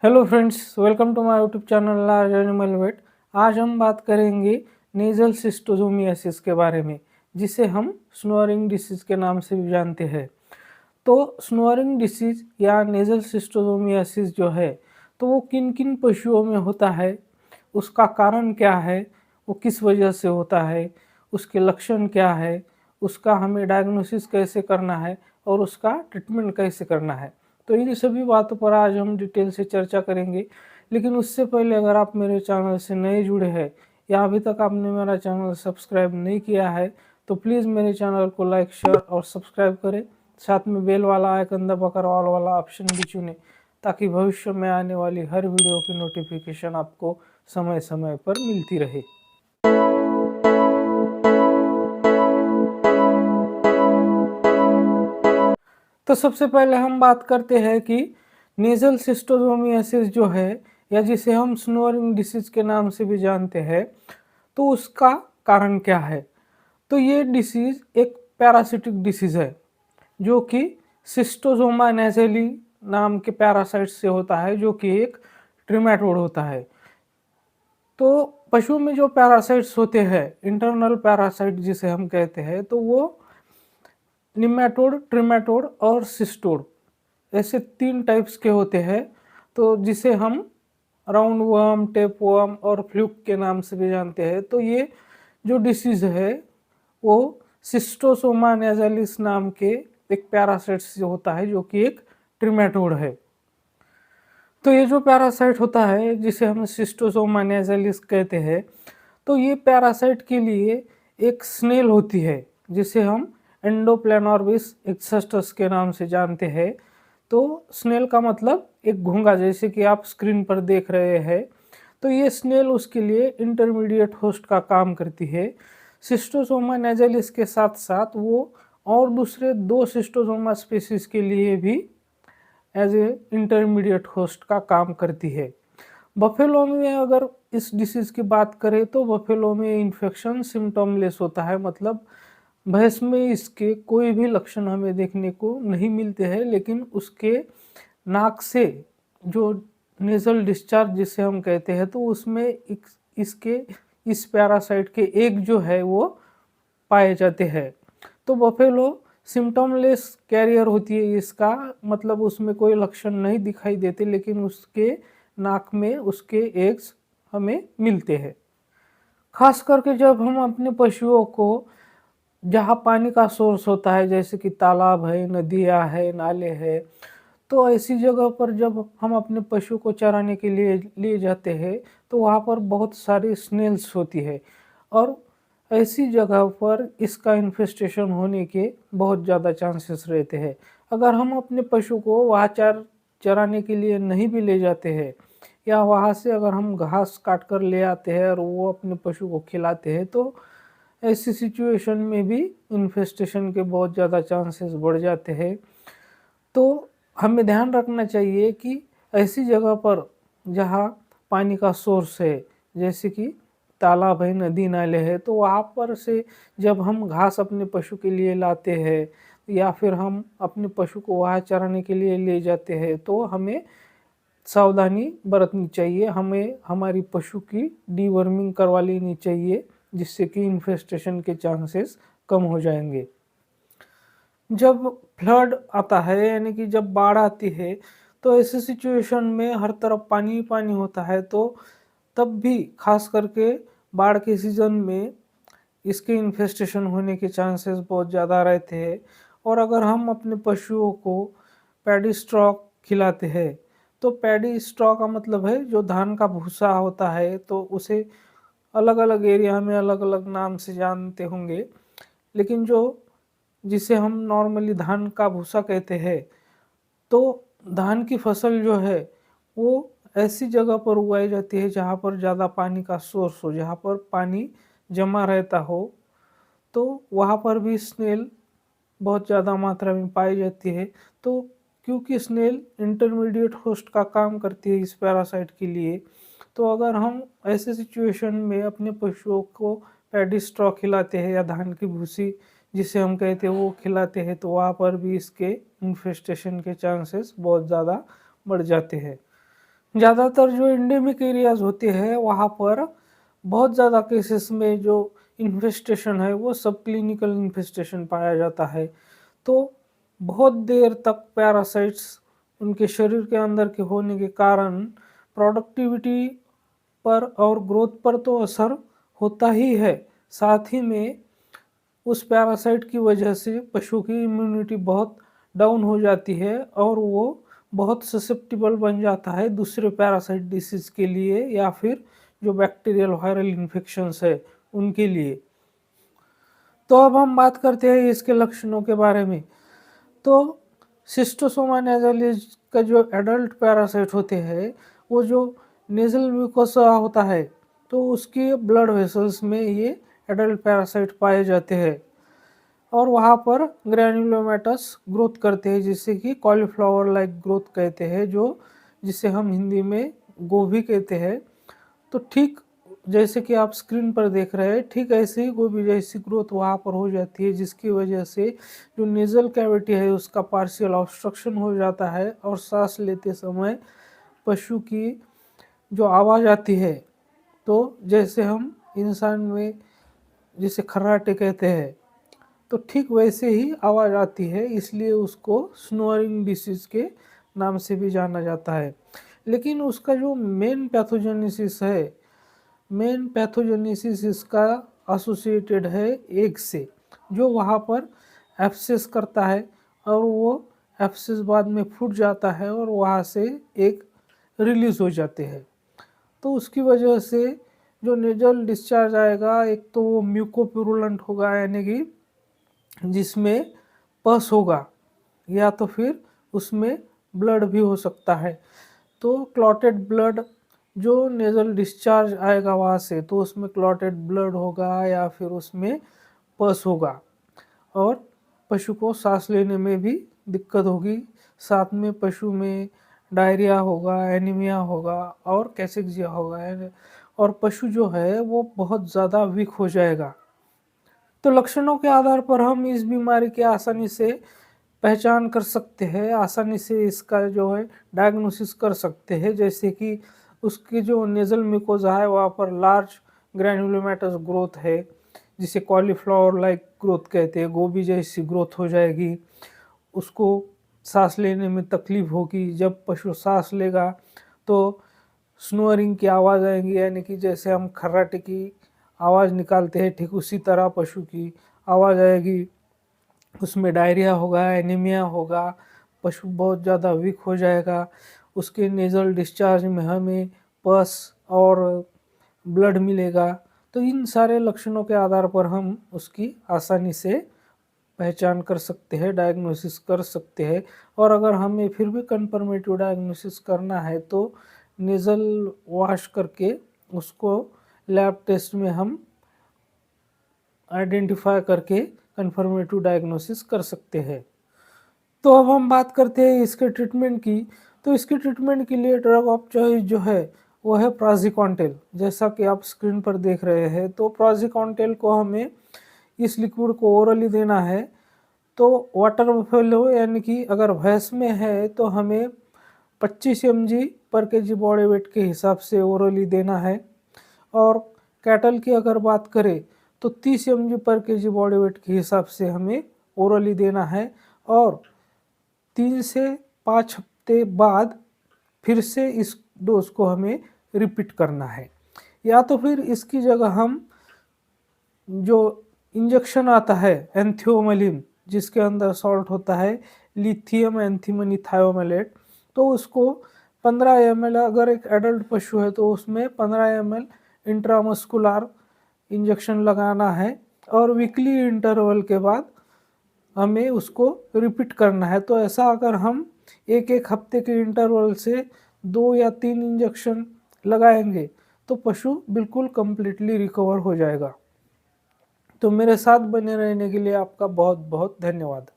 Hello friends, welcome to my YouTube channel large animal vet. आज हम बात करेंगे नेजल सिस्टोजोमियासिस के बारे में, जिसे हम स्नोरिंग डिसीज के नाम से भी जानते हैं। तो स्नोरिंग डिसीज या नेजल सिस्टोजोमियासिस जो है, तो वो किन किन पशुओं में होता है, उसका कारण क्या है, वो किस वजह से होता है, उसके लक्षण क्या है, उसका हमें डायग्नोसिस कैसे करना है और उसका ट्रीटमेंट कैसे करना है। तो इन सभी बातों पर आज हम डिटेल से चर्चा करेंगे। लेकिन उससे पहले अगर आप मेरे चैनल से नए जुड़े हैं या अभी तक आपने मेरा चैनल सब्सक्राइब नहीं किया है, तो प्लीज़ मेरे चैनल को लाइक, शेयर और सब्सक्राइब करें। साथ में बेल वाला आइकन दबाकर ऑल वाला ऑप्शन भी चुनें, ताकि भविष्य में आने वाली हर वीडियो की नोटिफिकेशन आपको समय समय पर मिलती रहे। तो सबसे पहले हम बात करते हैं कि नेजल सिस्टोजोमियासिस जो है, या जिसे हम स्नोरिंग डिसीज के नाम से भी जानते हैं, तो उसका कारण क्या है। तो ये डिसीज एक पैरासिटिक डिसीज है, जो कि सिस्टोजोमा नेजेली नाम के पैरासाइट से होता है, जो कि एक ट्रिमेटोड होता है। तो पशु में जो पैरासाइट्स होते हैं, इंटरनल पैरासाइट जिसे हम कहते हैं, तो वो निमेटोड, ट्रिमेटोड और सिस्टोड, ऐसे 3 टाइप्स के होते हैं। तो जिसे हम राउंड वर्म, टेप वर्म और फ्लूक के नाम से भी जानते हैं। तो ये जो डिसीज है, वो सिस्टोसोमा नेजालिस नाम के एक पैरासाइट से होता है, जो कि एक ट्रिमेटोड है। तो ये जो पैरासाइट होता है, जिसे हम सिस्टोसोमा नेजालिस कहते हैं, तो ये पैरासाइट के लिए एक स्नेल होती है, जिसे हम एंडोप्लेनोर्बिस एक्सस्टस के नाम से जानते हैं। तो स्नेल का मतलब एक घोंघा, जैसे कि आप स्क्रीन पर देख रहे हैं। तो ये स्नेल उसके लिए इंटरमीडिएट होस्ट का काम करती है। सिस्टोसोमा नेजालिस के साथ साथ वो और दूसरे 2 सिस्टोसोमा स्पीसीज के लिए भी एज ए इंटरमीडिएट होस्ट का काम करती है। बफेलो में अगर इस डिसीज़ की बात करें, तो बफेलो में इन्फेक्शन सिम्टमलेस होता है, मतलब भैंस में इसके कोई भी लक्षण हमें देखने को नहीं मिलते हैं। लेकिन उसके नाक से जो नेज़ल डिस्चार्ज जिसे हम कहते हैं, तो उसमें इसके इस पैरासाइट के एक जो है वो पाए जाते हैं। तो बफेलो सिम्टमलेस कैरियर होती है इसका, मतलब उसमें कोई लक्षण नहीं दिखाई देते, लेकिन उसके नाक में उसके एग्स हमें मिलते हैं। खास करके जब हम अपने पशुओं को जहाँ पानी का सोर्स होता है, जैसे कि तालाब है, नदियाँ है, नाले हैं, तो ऐसी जगह पर जब हम अपने पशु को चराने के लिए लिए जाते हैं, तो वहाँ पर बहुत सारी स्नेल्स होती है, और ऐसी जगह पर इसका इन्फेस्टेशन होने के बहुत ज़्यादा चांसेस रहते हैं। अगर हम अपने पशु को वहाँ चराने के लिए नहीं भी ले जाते हैं, या वहाँ से अगर हम घास काट कर ले आते हैं और वो अपने पशु को खिलाते हैं, तो ऐसी सिचुएशन में भी इन्फेस्टेशन के बहुत ज़्यादा चांसेस बढ़ जाते हैं। तो हमें ध्यान रखना चाहिए कि ऐसी जगह पर जहाँ पानी का सोर्स है, जैसे कि तालाब है, नदी नाले है, तो वहाँ पर से जब हम घास अपने पशु के लिए लाते हैं, या फिर हम अपने पशु को वहाँ चराने के लिए ले जाते हैं, तो हमें सावधानी बरतनी चाहिए। हमें हमारी पशु की डीवर्मिंग करवा लेनी चाहिए, जिससे कि इन्फेस्टेशन के चांसेस कम हो जाएंगे। जब फ्लड आता है, यानी कि जब बाढ़ आती है, तो ऐसे सिचुएशन में हर तरफ पानी ही पानी होता है। तो तब भी खास करके बाढ़ के सीज़न में इसके इन्फेस्टेशन होने के चांसेस बहुत ज़्यादा रहते हैं। और अगर हम अपने पशुओं को पैडी स्ट्रॉ खिलाते हैं, तो पैडी स्ट्रॉ का मतलब है जो धान का भूसा होता है, तो उसे अलग अलग एरिया में अलग अलग नाम से जानते होंगे। लेकिन जो जिसे हम नॉर्मली धान का भूसा कहते हैं, तो धान की फसल जो है, वो ऐसी जगह पर उगाई जाती है जहाँ पर ज़्यादा पानी का सोर्स हो, जहाँ पर पानी जमा रहता हो। तो वहाँ पर भी स्नेल बहुत ज़्यादा मात्रा में पाई जाती है। तो क्योंकि स्नेल इंटरमीडिएट होस्ट का काम करती है इस पैरासाइट के लिए, तो अगर हम ऐसे सिचुएशन में अपने पशुओं को पैडी स्ट्रॉ खिलाते हैं या धान की भूसी जिसे हम कहते हैं वो खिलाते हैं, तो वहाँ पर भी इसके इन्फेस्टेशन के चांसेस बहुत ज़्यादा बढ़ जाते हैं। ज़्यादातर जो एंडेमिक एरियाज़ होते हैं वहाँ पर बहुत ज़्यादा केसेस में जो इन्फेस्टेशन है वो सब क्लिनिकल इन्फेस्टेशन पाया जाता है। तो बहुत देर तक पैरासाइट्स उनके शरीर के अंदर के होने के कारण प्रोडक्टिविटी पर और ग्रोथ पर तो असर होता ही है। साथ ही में उस पैरासाइट की वजह से पशु की इम्यूनिटी बहुत डाउन हो जाती है और वो बहुत ससेप्टिबल बन जाता है दूसरे पैरासाइट डिसीज़ के लिए या फिर जो बैक्टीरियल वायरल इन्फेक्शंस है उनके लिए। तो अब हम बात करते हैं इसके लक्षणों के बारे में। तो शिस्टोसोमा नेज़ालिस का जो एडल्ट पैरासाइट होते हैं, वो जो नेज़ल म्यूकोसा होता है, तो उसके ब्लड वेसल्स में ये एडल्ट पैरासाइट पाए जाते हैं और वहाँ पर ग्रैन्युलोमेटस ग्रोथ करते हैं जिसे कि कॉलीफ्लावर लाइक ग्रोथ कहते हैं, जो जिसे हम हिंदी में गोभी कहते हैं। तो ठीक जैसे कि आप स्क्रीन पर देख रहे हैं, ठीक ऐसे ही गोभी जैसी ग्रोथ वहाँ पर हो जाती है, जिसकी वजह से जो नेज़ल कैविटी है उसका पार्शियल ऑब्स्ट्रक्शन हो जाता है और सांस लेते समय पशु की जो आवाज़ आती है, तो जैसे हम इंसान में जिसे खर्राटे कहते हैं, तो ठीक वैसे ही आवाज़ आती है, इसलिए उसको स्नोरिंग डिसीज़ के नाम से भी जाना जाता है। लेकिन उसका जो मेन पैथोजेनेसिस इसका एसोसिएटेड है एग से, जो वहाँ पर एब्सेस करता है और वो एब्सेस बाद में फूट जाता है और वहाँ से एग रिलीज़ हो जाते हैं। तो उसकी वजह से जो नेज़ल डिस्चार्ज आएगा, एक तो वो म्यूकोपुरुलेंट होगा, यानी कि जिसमें पस होगा या तो फिर उसमें ब्लड भी हो सकता है। तो क्लॉटेड ब्लड जो नेज़ल डिस्चार्ज आएगा वहाँ से, तो उसमें क्लॉटेड ब्लड होगा या फिर उसमें पस होगा और पशु को सांस लेने में भी दिक्कत होगी। साथ में पशु में डायरिया होगा, एनीमिया होगा और कैसेक्सिया होगा और पशु जो है वो बहुत ज़्यादा वीक हो जाएगा। तो लक्षणों के आधार पर हम इस बीमारी की आसानी से पहचान कर सकते हैं, आसानी से इसका जो है डायग्नोसिस कर सकते हैं। जैसे कि उसकी जो नेज़ल म्यूकोसा है वहाँ पर लार्ज ग्रैन्युलोमेटस ग्रोथ है, जिसे कॉलीफ्लावर लाइक ग्रोथ कहते हैं, गोभी जैसी ग्रोथ हो जाएगी। उसको सांस लेने में तकलीफ होगी, जब पशु सांस लेगा तो स्नोरिंग की आवाज़ आएगी, यानी कि जैसे हम खर्राटे की आवाज़ निकालते हैं ठीक उसी तरह पशु की आवाज़ आएगी। उसमें डायरिया होगा, एनीमिया होगा, पशु बहुत ज़्यादा वीक हो जाएगा। उसके नेज़ल डिस्चार्ज में हमें पस और ब्लड मिलेगा। तो इन सारे लक्षणों के आधार पर हम उसकी आसानी से पहचान कर सकते हैं, डायग्नोसिस कर सकते हैं। और अगर हमें फिर भी कन्फर्मेटिव डायग्नोसिस करना है तो नेज़ल वॉश करके उसको लैब टेस्ट में हम आइडेंटिफाई करके कन्फर्मेटिव डायग्नोसिस कर सकते हैं। तो अब हम बात करते हैं इसके ट्रीटमेंट की। तो इसके ट्रीटमेंट के लिए ड्रग ऑफ चॉइस जो है वो है प्राज़िकॉन्टेल। जैसा कि आप स्क्रीन पर देख रहे हैं, तो प्राज़िकॉन्टेल को हमें इस लिक्विड को ओरली देना है। तो वाटर बफेलो यानी कि अगर भैंस में है तो हमें 25 mg पर केजी बॉडी वेट के हिसाब से ओरली देना है और कैटल की अगर बात करें तो 30 mg पर केजी बॉडी वेट के हिसाब से हमें ओरली देना है और 3 से 5 हफ्ते बाद फिर से इस डोज को हमें रिपीट करना है। या तो फिर इसकी जगह हम जो इंजेक्शन आता है एंथियोमलिन, जिसके अंदर सॉल्ट होता है लिथियम एंथीमनी थायोमेलेट, तो उसको 15 ml, अगर एक एडल्ट पशु है तो उसमें 15 ml इंट्रामस्कुलर इंजेक्शन लगाना है और वीकली इंटरवल के बाद हमें उसको रिपीट करना है। तो ऐसा अगर हम एक एक हफ्ते के इंटरवल से 2 या 3 इंजेक्शन लगाएंगे तो पशु बिल्कुल कंप्लीटली रिकवर हो जाएगा। तो मेरे साथ बने रहने के लिए आपका बहुत बहुत धन्यवाद।